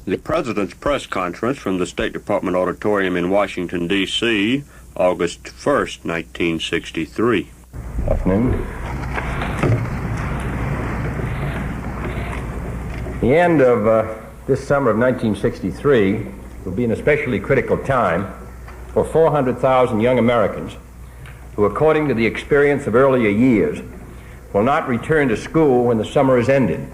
The President's press conference from the State Department Auditorium in Washington, D.C., August 1st, 1963. Afternoon. The end of this summer of 1963 will be an especially critical time for 400,000 young Americans who, according to the experience of earlier years, will not return to school when the summer is ended.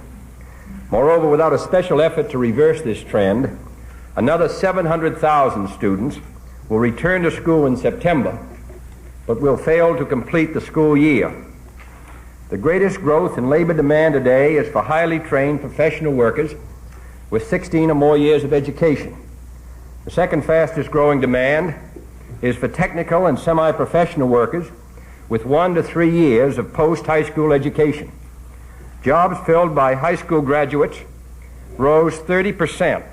Moreover, without a special effort to reverse this trend, another 700,000 students will return to school in September, but will fail to complete the school year. The greatest growth in labor demand today is for highly trained professional workers with 16 or more years of education. The second fastest growing demand is for technical and semi-professional workers with 1 to 3 years of post-high school education. Jobs filled by high school graduates rose 30%,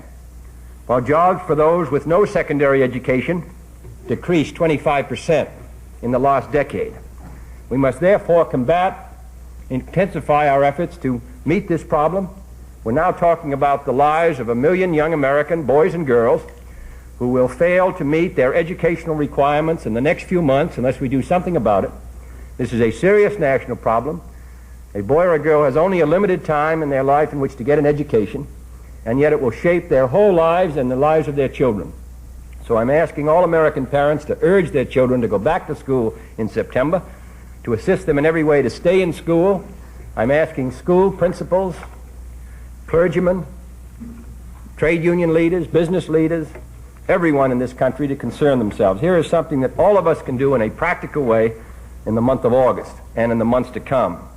while jobs for those with no secondary education decreased 25% in the last decade. We must therefore intensify our efforts to meet this problem. We're now talking about the lives of 1 million young American boys and girls who will fail to meet their educational requirements in the next few months unless we do something about it. This is a serious national problem. A boy or a girl has only a limited time in their life in which to get an education, and yet it will shape their whole lives and the lives of their children. So I'm asking all American parents to urge their children to go back to school in September, to assist them in every way to stay in school. I'm asking school principals, clergymen, trade union leaders, business leaders, everyone in this country to concern themselves. Here is something that all of us can do in a practical way in the month of August and in the months to come.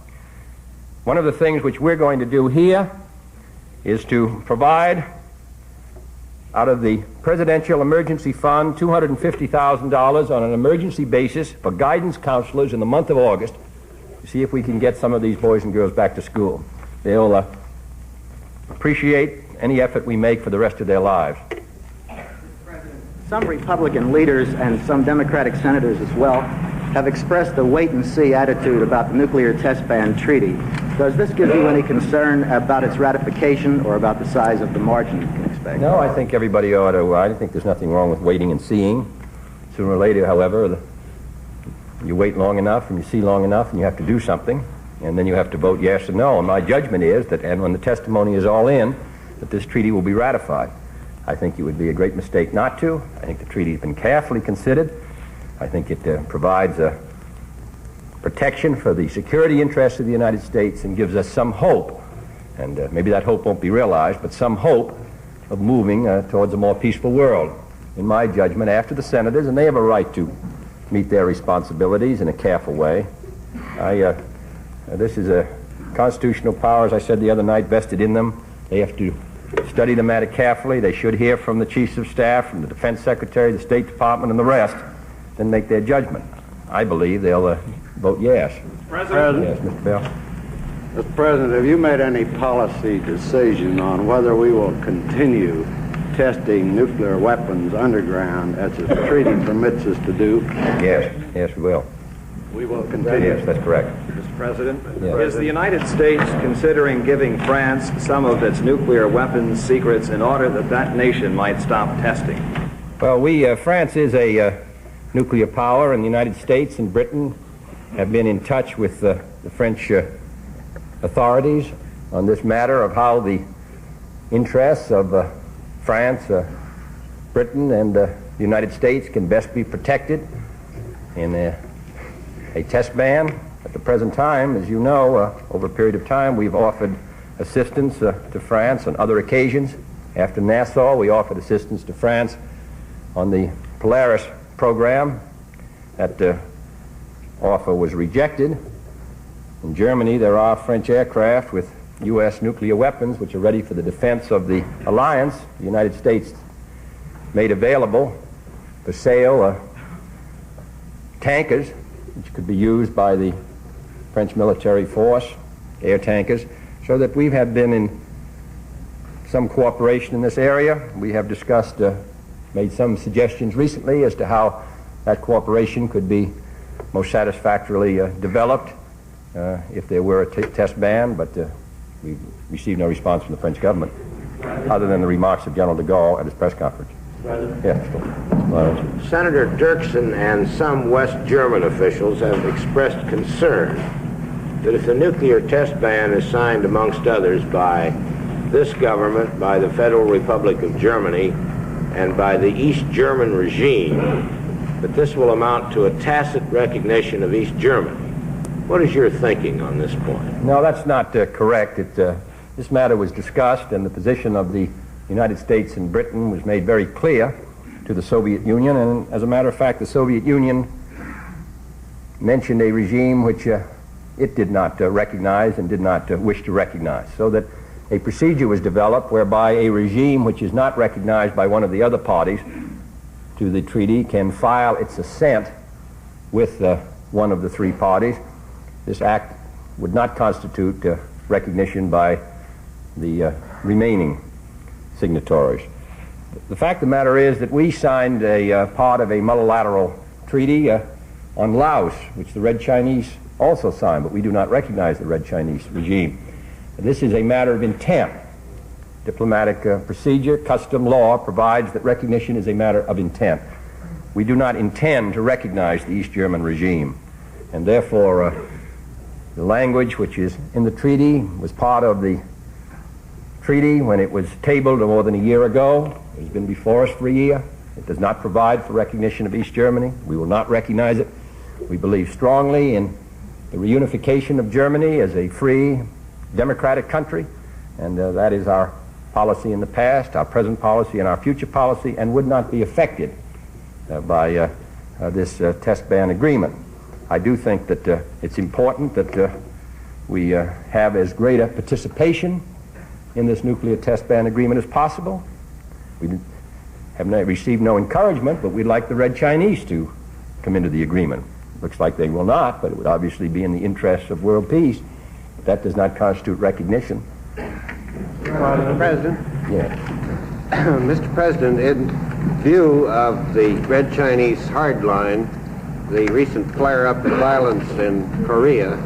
One of the things which we're going to do here is to provide, out of the Presidential Emergency Fund, $250,000 on an emergency basis for guidance counselors in the month of August to see if we can get some of these boys and girls back to school. They'll appreciate any effort we make for the rest of their lives. Some Republican leaders and some Democratic senators as well have expressed a wait-and-see attitude about the nuclear test ban treaty. Does this give you any concern about its ratification or about the size of the margin you can expect? No, I think everybody ought to. I think there's nothing wrong with waiting and seeing. Sooner or later, however, you wait long enough and you see long enough and you have to do something, and then you have to vote yes or no. And my judgment is that, and when the testimony is all in, that this treaty will be ratified. I think it would be a great mistake not to. I think the treaty has been carefully considered. I think it provides a protection for the security interests of the United States and gives us some hope, and maybe that hope won't be realized, but some hope of moving towards a more peaceful world. In my judgment, after the senators, and they have a right to meet their responsibilities in a careful way. This is a constitutional power, as I said the other night, vested in them. They have to study the matter carefully. They should hear from the chiefs of staff, from the Defense Secretary, the State Department, and the rest, then make their judgment. I believe they'll vote yes. Mr. President? Yes, Mr. Bell. Mr. President, have you made any policy decision on whether we will continue testing nuclear weapons underground as the treaty permits us to do? Yes, we will. We will continue. Yes, that's correct. Mr. President, yes. Is the United States considering giving France some of its nuclear weapons secrets in order that that nation might stop testing? Well, France is a nuclear power, and the United States and Britain have been in touch with the French authorities on this matter of how the interests of France, Britain, and the United States can best be protected in a test ban. At the present time, as you know, over a period of time, we've offered assistance to France on other occasions. After Nassau, we offered assistance to France on the Polaris program. That offer was rejected. In Germany, there are French aircraft with U.S. nuclear weapons which are ready for the defense of the alliance. The United States made available for sale tankers which could be used by the French military force, air tankers, so that we have been in some cooperation in this area. We have discussed, made some suggestions recently as to how that cooperation could be most satisfactorily developed if there were a test ban, but we received no response from the French government. other than the remarks of General de Gaulle at his press conference. Yes. Senator Dirksen and some West German officials have expressed concern that if the nuclear test ban is signed, amongst others, by this government, by the Federal Republic of Germany, and by the East German regime, that this will amount to a tacit recognition of East Germany. What is your thinking on this point? No, that's not correct. This matter was discussed, and the position of the United States and Britain was made very clear to the Soviet Union, and as a matter of fact, the Soviet Union mentioned a regime which it did not recognize and did not wish to recognize, so that a procedure was developed whereby a regime which is not recognized by one of the other parties to the treaty can file its assent with one of the three parties. This act would not constitute recognition by the remaining signatories. The fact of the matter is that we signed a part of a multilateral treaty on Laos, which the Red Chinese also signed, but we do not recognize the Red Chinese regime. And this is a matter of intent. Diplomatic procedure, custom law provides that recognition is a matter of intent. We do not intend to recognize the East German regime, and therefore the language which is in the treaty was part of the treaty when it was tabled more than a year ago. It has been before us for a year. It does not provide for recognition of East Germany. We will not recognize it. We believe strongly in the reunification of Germany as a free, democratic country, and that is our policy in the past, our present policy, and our future policy, and would not be affected by this test ban agreement. I do think that it's important that we have as great a participation in this nuclear test ban agreement as possible. We have received no encouragement, but we'd like the Red Chinese to come into the agreement. Looks like they will not, but it would obviously be in the interests of world peace. But that does not constitute recognition. Mr. President? Yes. Mr. President, in view of the Red Chinese hardline, the recent flare-up of violence in Korea,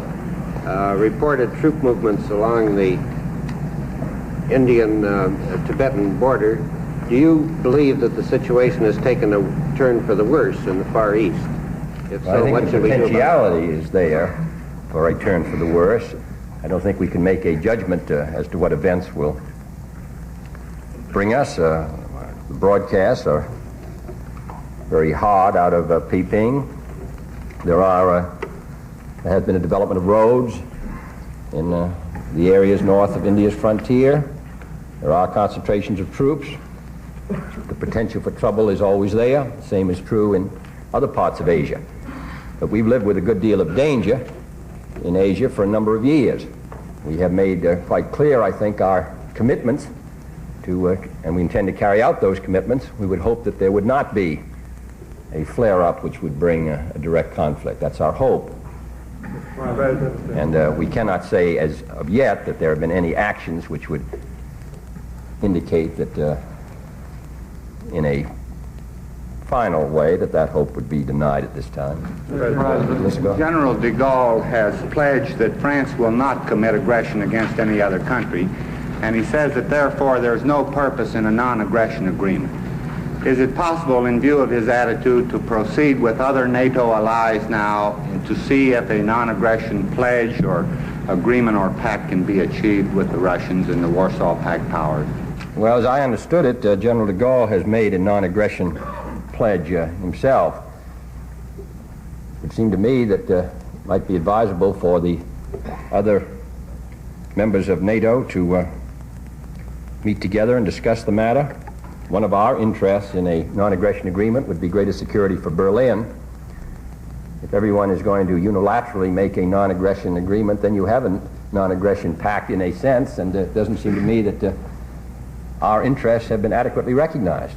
reported troop movements along the Indian-Tibetan border, do you believe that the situation has taken a turn for the worse in the Far East? If so, I what think should the we do about it? potentiality is there for a turn for the worse. I don't think we can make a judgment as to what events will bring us. The broadcasts are very hard out of Peiping. There has been a development of roads in the areas north of India's frontier. There are concentrations of troops. The potential for trouble is always there. The same is true in other parts of Asia. But we've lived with a good deal of danger in Asia for a number of years. We have made quite clear, I think, our commitments to, and we intend to carry out those commitments. We would hope that there would not be a flare-up which would bring a direct conflict. That's our hope. And we cannot say as of yet that there have been any actions which would indicate that in a final way that hope would be denied at this time. General de Gaulle has pledged that France will not commit aggression against any other country, and he says that therefore there's no purpose in a non-aggression agreement. Is it possible, in view of his attitude, to proceed with other NATO allies now to see if a non-aggression pledge or agreement or pact can be achieved with the Russians and the Warsaw Pact powers? Well, as I understood it, General de Gaulle has made a non-aggression pledge himself. It would seem to me that it might be advisable for the other members of NATO to meet together and discuss the matter. One of our interests in a non-aggression agreement would be greater security for Berlin. If everyone is going to unilaterally make a non-aggression agreement, then you have a non-aggression pact in a sense, and it doesn't seem to me that our interests have been adequately recognized.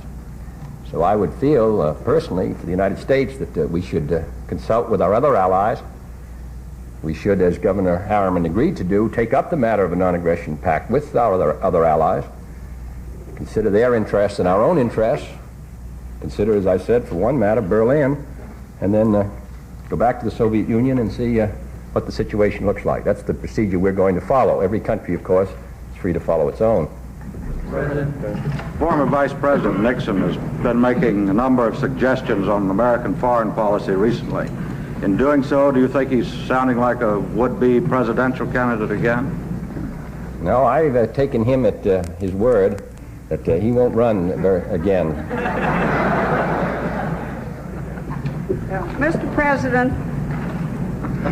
So I would feel personally for the United States that we should consult with our other allies. We should, as Governor Harriman agreed to do, take up the matter of a non-aggression pact with our other allies, consider their interests and our own interests, consider, as I said, for one matter, Berlin, and then go back to the Soviet Union and see what the situation looks like. That's the procedure we're going to follow. Every country, of course, is free to follow its own. Former Vice President Nixon has been making a number of suggestions on American foreign policy recently. In doing so, do you think he's sounding like a would-be presidential candidate again? No, I've taken him at his word that he won't run again. Mr. President,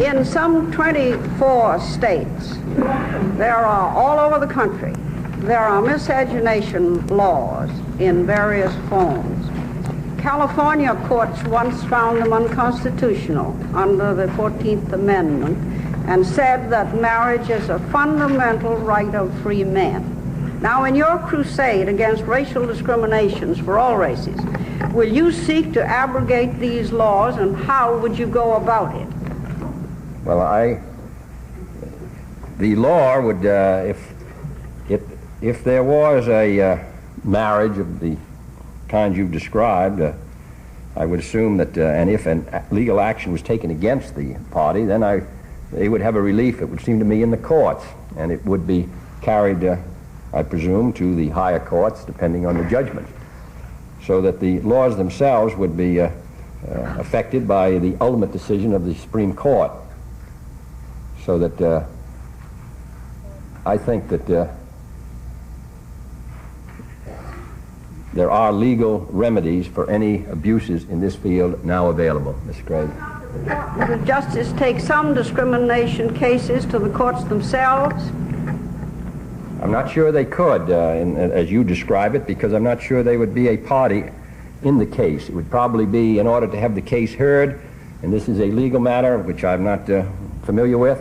in some 24 states, there are, all over the country, there are miscegenation laws in various forms. California courts once found them unconstitutional under the 14th Amendment and said that marriage is a fundamental right of free men. Now, in your crusade against racial discriminations for all races, will you seek to abrogate these laws, and how would you go about it? Well, the law would, if there was a marriage of the kind you've described, I would assume that, and if a legal action was taken against the party, then they would have a relief, it would seem to me, in the courts, and it would be carried, I presume, to the higher courts, depending on the judgment, so that the laws themselves would be affected by the ultimate decision of the Supreme Court. So that I think that there are legal remedies for any abuses in this field now available. Mr. Craig. Would justice take some discrimination cases to the courts themselves? I'm not sure they could, as you describe it, because I'm not sure they would be a party in the case. It would probably be, in order to have the case heard, and this is a legal matter which I'm not familiar with,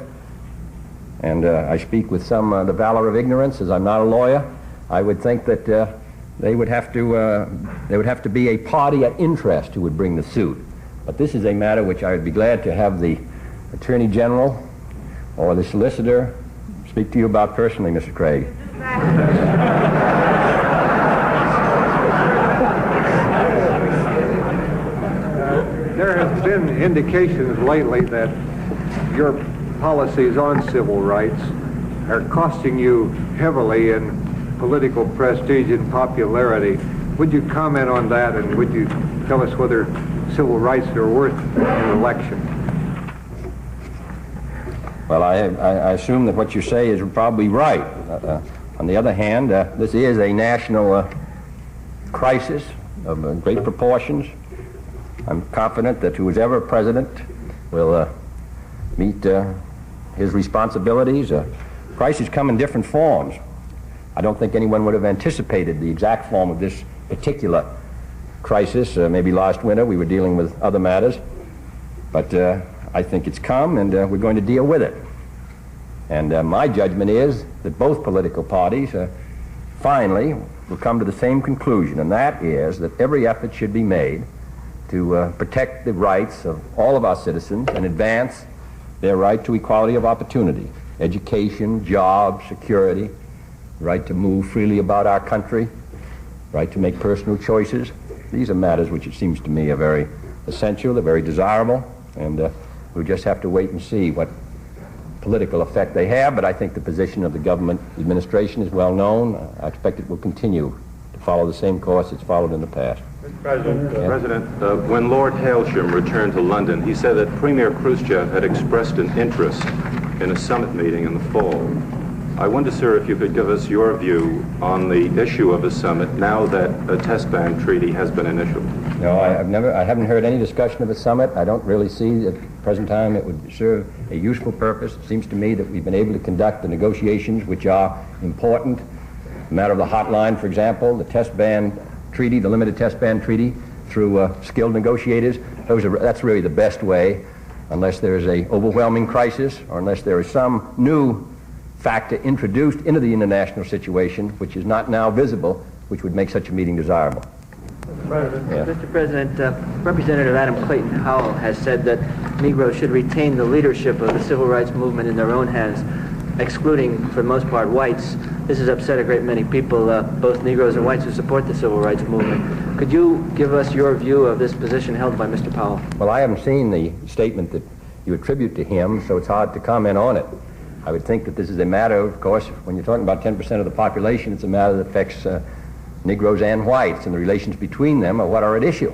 and I speak with some the valor of ignorance, as I'm not a lawyer. I would think that they would have to be a party at interest who would bring the suit. But this is a matter which I would be glad to have the Attorney General or the solicitor speak to you about personally, Mr. Craig. There have been indications lately that your policies on civil rights are costing you heavily in political prestige and popularity. Would you comment on that, and would you tell us whether civil rights are worth an election? Well, I assume that what you say is probably right. On the other hand, this is a national crisis of great proportions. I'm confident that who is ever president will meet his responsibilities. Crises come in different forms. I don't think anyone would have anticipated the exact form of this particular crisis. Maybe last winter we were dealing with other matters, but I think it's come, and we're going to deal with it. And my judgment is that both political parties finally will come to the same conclusion, and that is that every effort should be made to protect the rights of all of our citizens and advance their right to equality of opportunity, education, jobs, security, right to move freely about our country, right to make personal choices. These are matters which it seems to me are very essential, they're very desirable, and we'll just have to wait and see what political effect they have, but I think the position of the government administration is well known. I expect it will continue to follow the same course it's followed in the past. Mr. President, when Lord Hailsham returned to London, he said that Premier Khrushchev had expressed an interest in a summit meeting in the fall. I wonder, sir, if you could give us your view on the issue of a summit now that a test ban treaty has been initialed. No, I haven't heard any discussion of a summit. I don't really see at the present time it would serve a useful purpose. It seems to me that we've been able to conduct the negotiations which are important. The matter of the hotline, for example, the test ban treaty, the limited test ban treaty, through skilled negotiators. That's really the best way, unless there is an overwhelming crisis or unless there is some new factor introduced into the international situation which is not now visible, which would make such a meeting desirable. Mr. President, Representative Adam Clayton Howell has said that Negroes should retain the leadership of the civil rights movement in their own hands, excluding, for the most part, whites. This has upset a great many people, both Negroes and whites, who support the civil rights movement. Could you give us your view of this position held by Mr. Powell? Well, I haven't seen the statement that you attribute to him, so it's hard to comment on it. I would think that this is a matter, of course, when you're talking about 10% of the population, it's a matter that affects Negroes and whites, and the relations between them are what are at issue.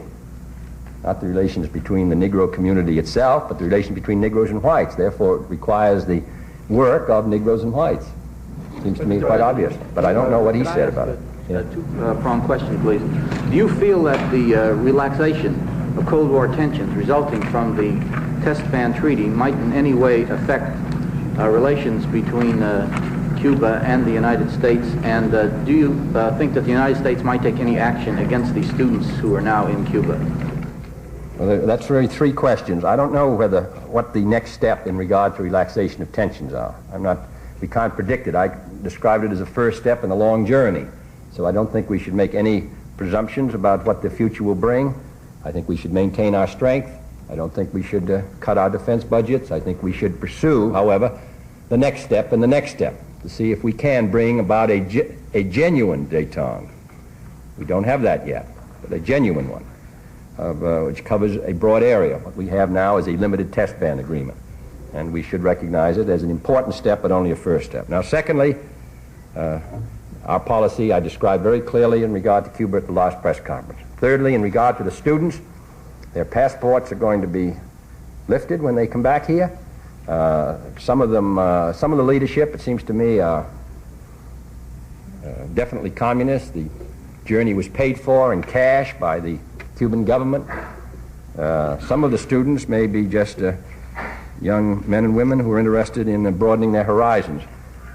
Not the relations between the Negro community itself, but the relations between Negroes and whites. Therefore, it requires the work of Negroes and whites. Seems to me quite obvious, but I don't know what he said about it. A two-pronged question, please. Do you feel that the relaxation of Cold War tensions resulting from the test ban treaty might in any way affect relations between Cuba and the United States? And do you think that the United States might take any action against the students who are now in Cuba? Well, that's really three questions. I don't know what the next step in regard to relaxation of tensions are. We can't predict it. I described it as a first step in a long journey. So I don't think we should make any presumptions about what the future will bring. I think we should maintain our strength. I don't think we should cut our defense budgets. I think we should pursue, however, the next step and the next step to see if we can bring about a genuine détente. We don't have that yet, but a genuine one, which covers a broad area. What we have now is a limited test ban agreement, and we should recognize it as an important step, but only a first step. Now, secondly, our policy I described very clearly in regard to Cuba at the last press conference. Thirdly, in regard to the students, their passports are going to be lifted when they come back here. Some of the leadership, it seems to me, are definitely communist. The journey was paid for in cash by the Cuban government. Some of the students may be just young men and women who are interested in broadening their horizons.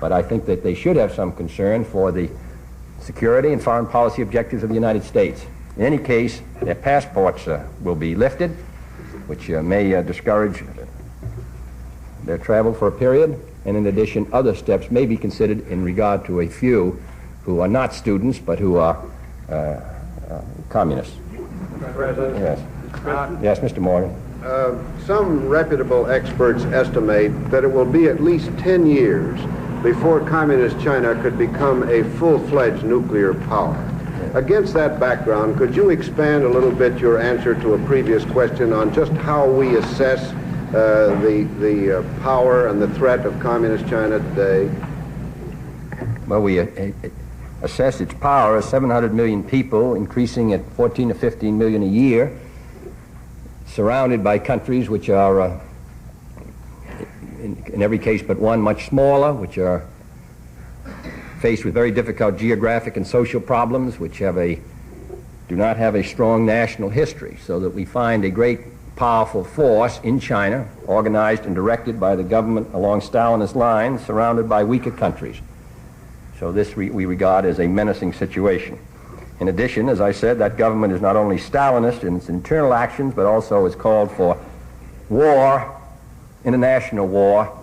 But I think that they should have some concern for the security and foreign policy objectives of the United States. In any case, their passports will be lifted, which may discourage their travel for a period. And in addition, other steps may be considered in regard to a few who are not students, but who are communists. Mr. President? Yes. Yes, Mr. Morgan. Some reputable experts estimate that it will be at least 10 years before communist China could become a full-fledged nuclear power. Against that background, could you expand a little bit your answer to a previous question on just how we assess the power and the threat of communist China today? Well, we assess its power as 700 million people, increasing at 14 to 15 million a year, surrounded by countries which are, in every case but one, much smaller, which are faced with very difficult geographic and social problems, which do not have a strong national history, so that we find a great powerful force in China, organized and directed by the government along Stalinist lines, surrounded by weaker countries. So this we regard as a menacing situation. In addition, as I said, that government is not only Stalinist in its internal actions, but also has called for war, international war,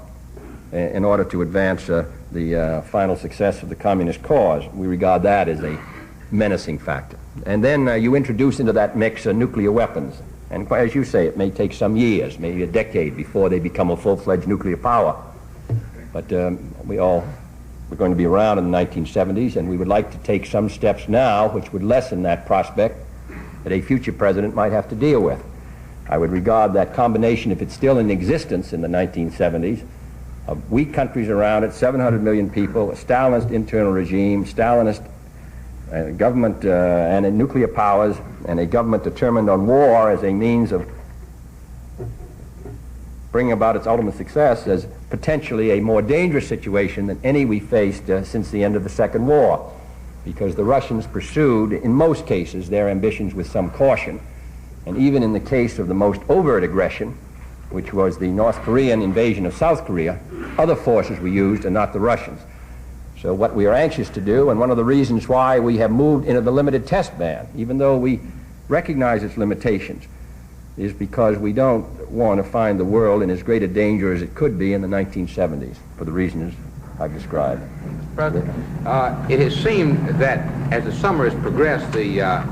in order to advance the final success of the communist cause. We regard that as a menacing factor. And then you introduce into that mix nuclear weapons. And as you say, it may take some years, maybe a decade, before they become a full-fledged nuclear power. But we're going to be around in the 1970s, and we would like to take some steps now which would lessen that prospect that a future president might have to deal with. I would regard that combination, if it's still in existence in the 1970s, of weak countries around it, 700 million people, a Stalinist internal regime, Stalinist government and nuclear powers, and a government determined on war as a means of bringing about its ultimate success, as potentially a more dangerous situation than any we faced since the end of the Second War, because the Russians pursued, in most cases, their ambitions with some caution. And even in the case of the most overt aggression, which was the North Korean invasion of South Korea, other forces were used and not the Russians. So what we are anxious to do, and one of the reasons why we have moved into the limited test ban, even though we recognize its limitations, is because we don't want to find the world in as great a danger as it could be in the 1970s, for the reasons I've described. Mr. President, it has seemed that as the summer has progressed, the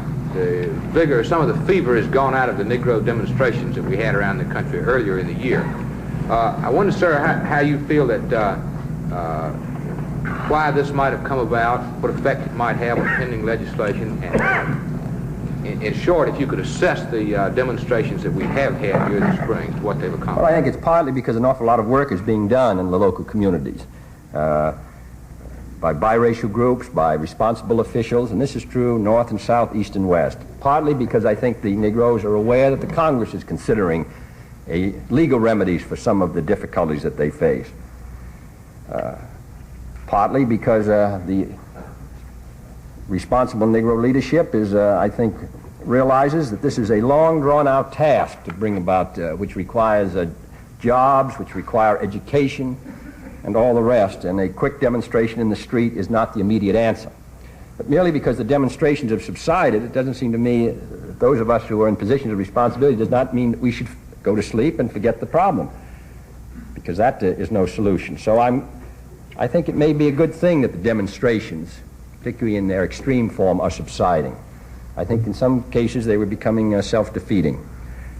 vigor, some of the fever has gone out of the Negro demonstrations that we had around the country earlier in the year. I wonder, sir, how you feel that, why this might have come about, what effect it might have on pending legislation, and in short, if you could assess the demonstrations that we have had here this spring, to what they've accomplished. Well, I think it's partly because an awful lot of work is being done in the local communities by biracial groups, by responsible officials, and this is true north and south, east and west. Partly because I think the Negroes are aware that the Congress is considering legal remedies for some of the difficulties that they face. Partly because the responsible Negro leadership is, I think, realizes that this is a long, drawn-out task to bring about, which requires jobs, which require education, and all the rest, and a quick demonstration in the street is not the immediate answer. But merely because the demonstrations have subsided, it doesn't seem to me, those of us who are in positions of responsibility, does not mean that we should go to sleep and forget the problem, because that is no solution. So I think it may be a good thing that the demonstrations, particularly in their extreme form, are subsiding. I think in some cases they were becoming self-defeating,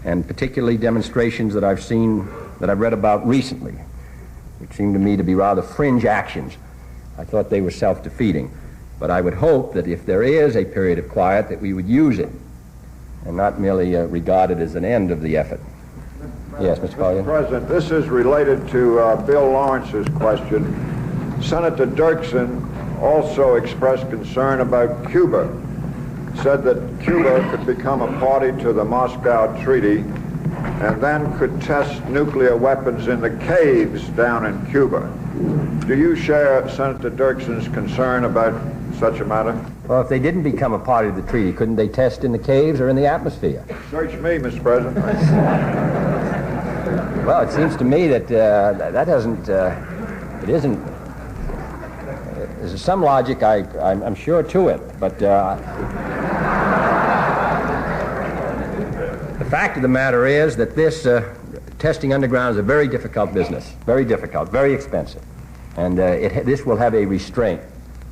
and particularly demonstrations that I've seen, that I've read about recently, which seem to me to be rather fringe actions. I thought they were self-defeating. But I would hope that if there is a period of quiet, that we would use it and not merely regard it as an end of the effort. Yes, Mr. Collier. Mr. President, this is related to Bill Lawrence's question. Senator Dirksen also expressed concern about Cuba, said that Cuba could become a party to the Moscow Treaty and then could test nuclear weapons in the caves down in Cuba. Do you share Senator Dirksen's concern about such a matter? Well, if they didn't become a party to the treaty, couldn't they test in the caves or in the atmosphere? Search me, Mr. President. Well, it seems to me that that doesn't, it isn't, there's some logic, I'm sure, to it, but the fact of the matter is that this testing underground is a very difficult business, very difficult, very expensive, and this will have a restraint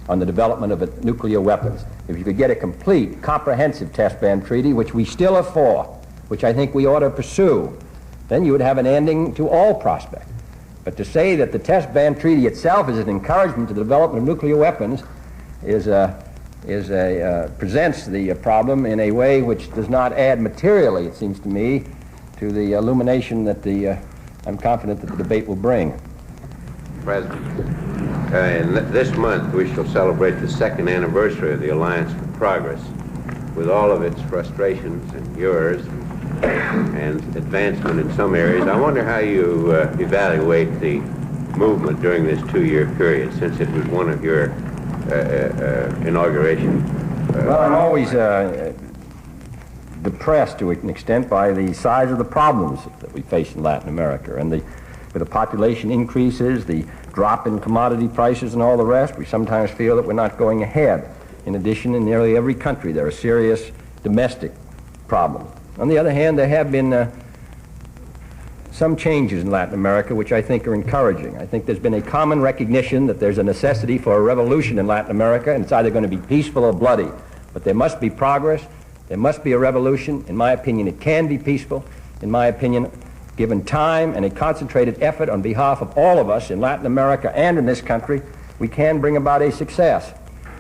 on the development of nuclear weapons. If you could get a complete, comprehensive test ban treaty, which we still are for, which I think we ought to pursue, then you would have an ending to all prospect. But to say that the test ban treaty itself is an encouragement to the development of nuclear weapons presents the problem in a way which does not add materially, it seems to me, to the illumination that I'm confident that the debate will bring. President, this month we shall celebrate the second anniversary of the Alliance for Progress, with all of its frustrations and yours and advancement in some areas. I wonder how you evaluate the movement during this 2-year period, since it was one of your inauguration. Well, I'm always depressed to an extent by the size of the problems that we face in Latin America, and with the population increases, the drop in commodity prices and all the rest, we sometimes feel that we're not going ahead. In addition, in nearly every country there are serious domestic problems. On the other hand, there have been some changes in Latin America which I think are encouraging. I think there's been a common recognition that there's a necessity for a revolution in Latin America, and it's either going to be peaceful or bloody. But there must be progress. There must be a revolution. In my opinion, it can be peaceful. In my opinion, given time and a concentrated effort on behalf of all of us in Latin America and in this country, we can bring about a success.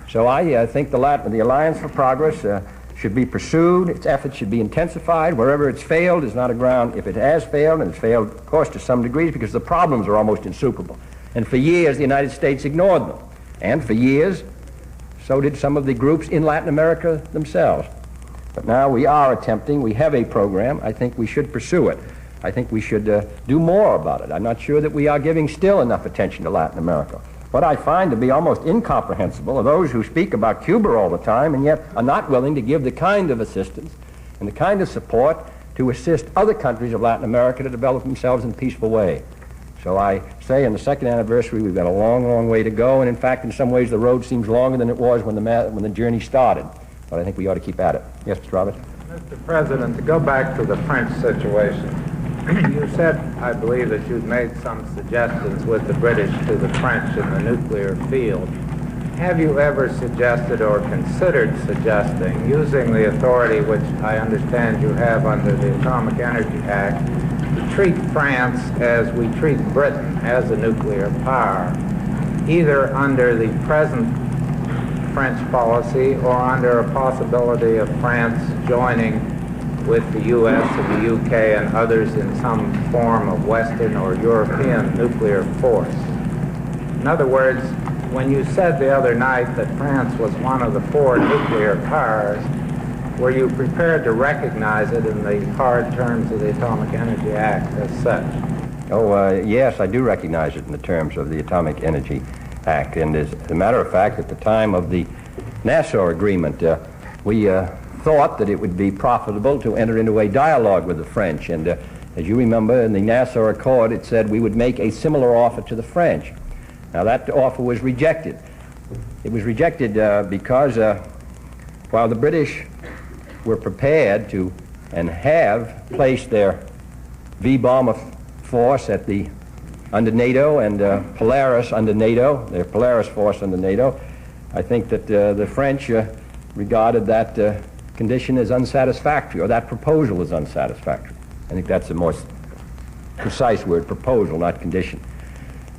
So I think the Alliance for Progress should be pursued. Its efforts should be intensified. Wherever it's failed is not a ground. If it has failed, and it's failed, of course, to some degrees, because the problems are almost insuperable. And for years, the United States ignored them. And for years, so did some of the groups in Latin America themselves. But now we are attempting, we have a program. I think we should pursue it. I think we should do more about it. I'm not sure that we are giving still enough attention to Latin America. What I find to be almost incomprehensible are those who speak about Cuba all the time and yet are not willing to give the kind of assistance and the kind of support to assist other countries of Latin America to develop themselves in a peaceful way. So I say on the second anniversary we've got a long, long way to go, and in fact in some ways the road seems longer than it was when the journey started. But I think we ought to keep at it. Yes, Mr. Roberts? Mr. President, to go back to the French situation, you said, I believe, that you'd made some suggestions with the British to the French in the nuclear field. Have you ever suggested or considered suggesting, using the authority which I understand you have under the Atomic Energy Act, to treat France as we treat Britain, as a nuclear power, either under the present French policy or under a possibility of France joining with the U.S. and the UK and others in some form of Western or European nuclear force? In other words, when you said the other night that France was one of the 4 nuclear powers, were you prepared to recognize it in the hard terms of the Atomic Energy Act as such? Yes, I do recognize it in the terms of the Atomic Energy Act. And as a matter of fact, at the time of the NATO agreement, we thought that it would be profitable to enter into a dialogue with the French. And as you remember, in the NATO Accord, it said we would make a similar offer to the French. Now, that offer was rejected. It was rejected because while the British were prepared to and have placed their V-bomber force under NATO and Polaris under NATO, their Polaris force under NATO, I think that the French regarded that condition as unsatisfactory, or that proposal as unsatisfactory. I think that's the most precise word, proposal, not condition.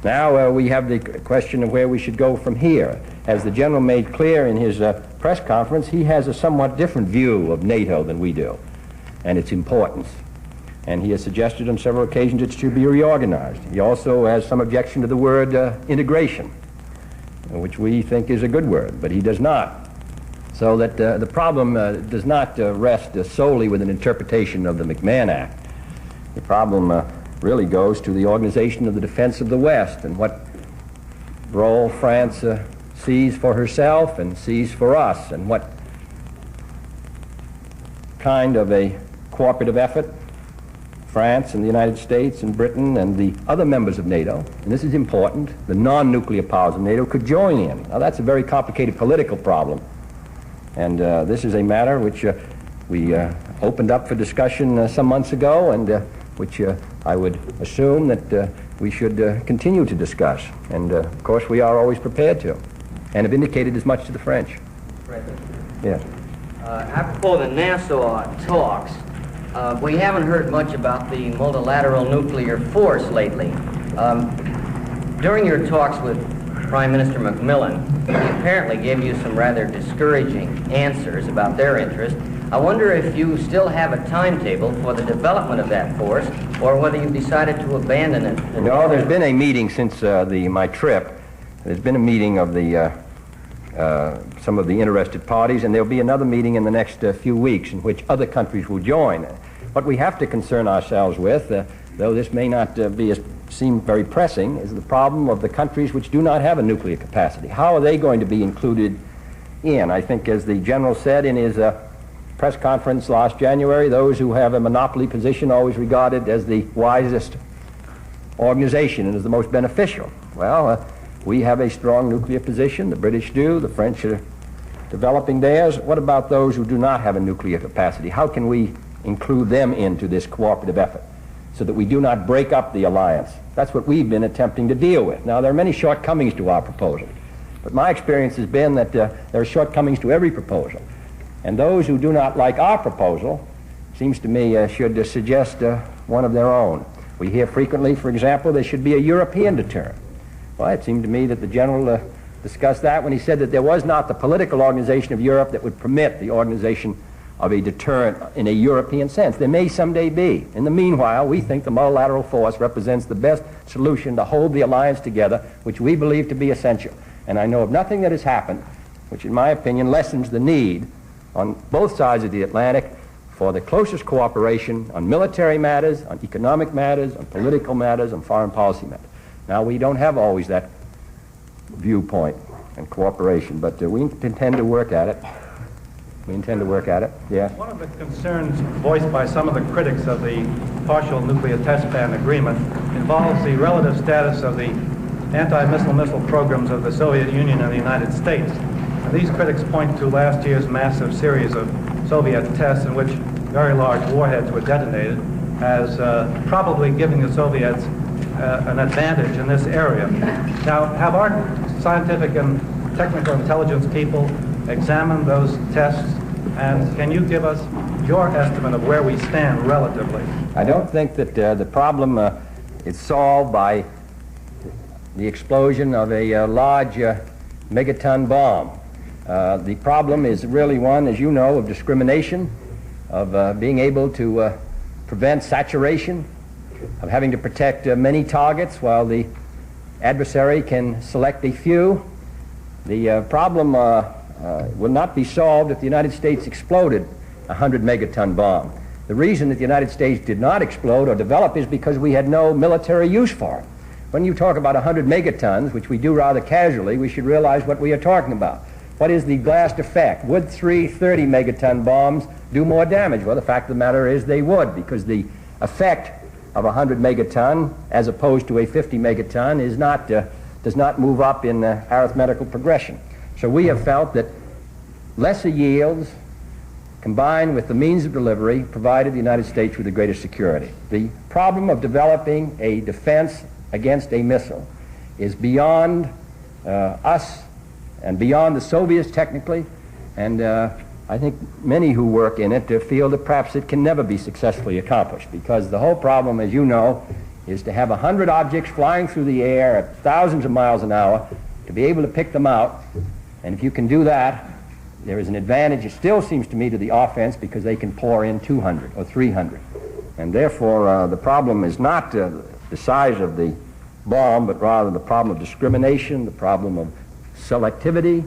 Now we have the question of where we should go from here. As the General made clear in his press conference, he has a somewhat different view of NATO than we do, and its importance. And he has suggested on several occasions it should be reorganized. He also has some objection to the word integration, which we think is a good word, but he does not. So that the problem does not rest solely with an interpretation of the McMahon Act. The problem really goes to the organization of the defense of the West and what role France sees for herself and sees for us, and what kind of a cooperative effort France and the United States and Britain and the other members of NATO, and this is important, the non-nuclear powers of NATO could join in. Now that's a very complicated political problem, and this is a matter which we opened up for discussion some months ago, and which I would assume that we should continue to discuss. And of course we are always prepared to, and have indicated as much to the French. President. Yes. Apropos the Nassau talks, we haven't heard much about the multilateral nuclear force lately. During your talks with Prime Minister Macmillan, he apparently gave you some rather discouraging answers about their interest. I wonder if you still have a timetable for the development of that force, or whether you've decided to abandon it. No, there's been a meeting since my trip. There's been a meeting of some of the interested parties, and there'll be another meeting in the next few weeks in which other countries will join. What we have to concern ourselves with, though this may not seem very pressing, is the problem of the countries which do not have a nuclear capacity. How are they going to be included in? I think, as the General said in his press conference last January, those who have a monopoly position always regarded as the wisest organization and as the most beneficial. Well, we have a strong nuclear position, the British do, the French are developing theirs. What about those who do not have a nuclear capacity? How can we include them into this cooperative effort so that we do not break up the alliance? That's what we've been attempting to deal with. Now, there are many shortcomings to our proposal, but my experience has been that there are shortcomings to every proposal. And those who do not like our proposal, seems to me, should suggest one of their own. We hear frequently, for example, there should be a European deterrent. Well, it seemed to me that the General discussed that when he said that there was not the political organization of Europe that would permit the organization of a deterrent in a European sense. There may someday be. In the meanwhile, we think the multilateral force represents the best solution to hold the alliance together, which we believe to be essential. And I know of nothing that has happened which, in my opinion, lessens the need on both sides of the Atlantic for the closest cooperation on military matters, on economic matters, on political matters, on foreign policy matters. Now, we don't have always that viewpoint and cooperation, but we intend to work at it. We intend to work at it, yes. One of the concerns voiced by some of the critics of the partial nuclear test ban agreement involves the relative status of the anti-missile programs of the Soviet Union and the United States. And these critics point to last year's massive series of Soviet tests in which very large warheads were detonated as probably giving the Soviets an advantage in this area. Now, have our scientific and technical intelligence people examined those tests, and can you give us your estimate of where we stand relatively? I don't think that the problem is solved by the explosion of a large megaton bomb. The problem is really one, as you know, of discrimination, of being able to prevent saturation, of having to protect many targets while the adversary can select a few. The problem will not be solved if the United States exploded a 100-megaton bomb. The reason that the United States did not explode or develop is because we had no military use for it. When you talk about 100 megatons, which we do rather casually, we should realize what we are talking about. What is the blast effect? Would 3 30-megaton bombs do more damage? Well, the fact of the matter is they would, because the effect of a 100 megaton as opposed to a 50 megaton is not, does not move up in arithmetical progression. So we have felt that lesser yields combined with the means of delivery provided the United States with the greatest security. The problem of developing a defense against a missile is beyond us and beyond the Soviets technically, and I think many who work in it feel that perhaps it can never be successfully accomplished, because the whole problem, as you know, is to have 100 objects flying through the air at thousands of miles an hour, to be able to pick them out, and if you can do that, there is an advantage, it still seems to me, to the offense, because they can pour in 200 or 300. And therefore, the problem is not the size of the bomb, but rather the problem of discrimination, the problem of selectivity,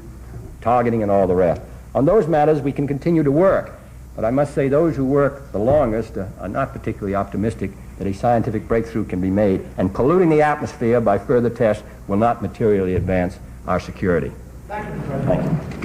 targeting, and all the rest. On those matters, we can continue to work, but I must say those who work the longest are not particularly optimistic that a scientific breakthrough can be made, and polluting the atmosphere by further tests will not materially advance our security. Thank you, Mr. President. Thank you.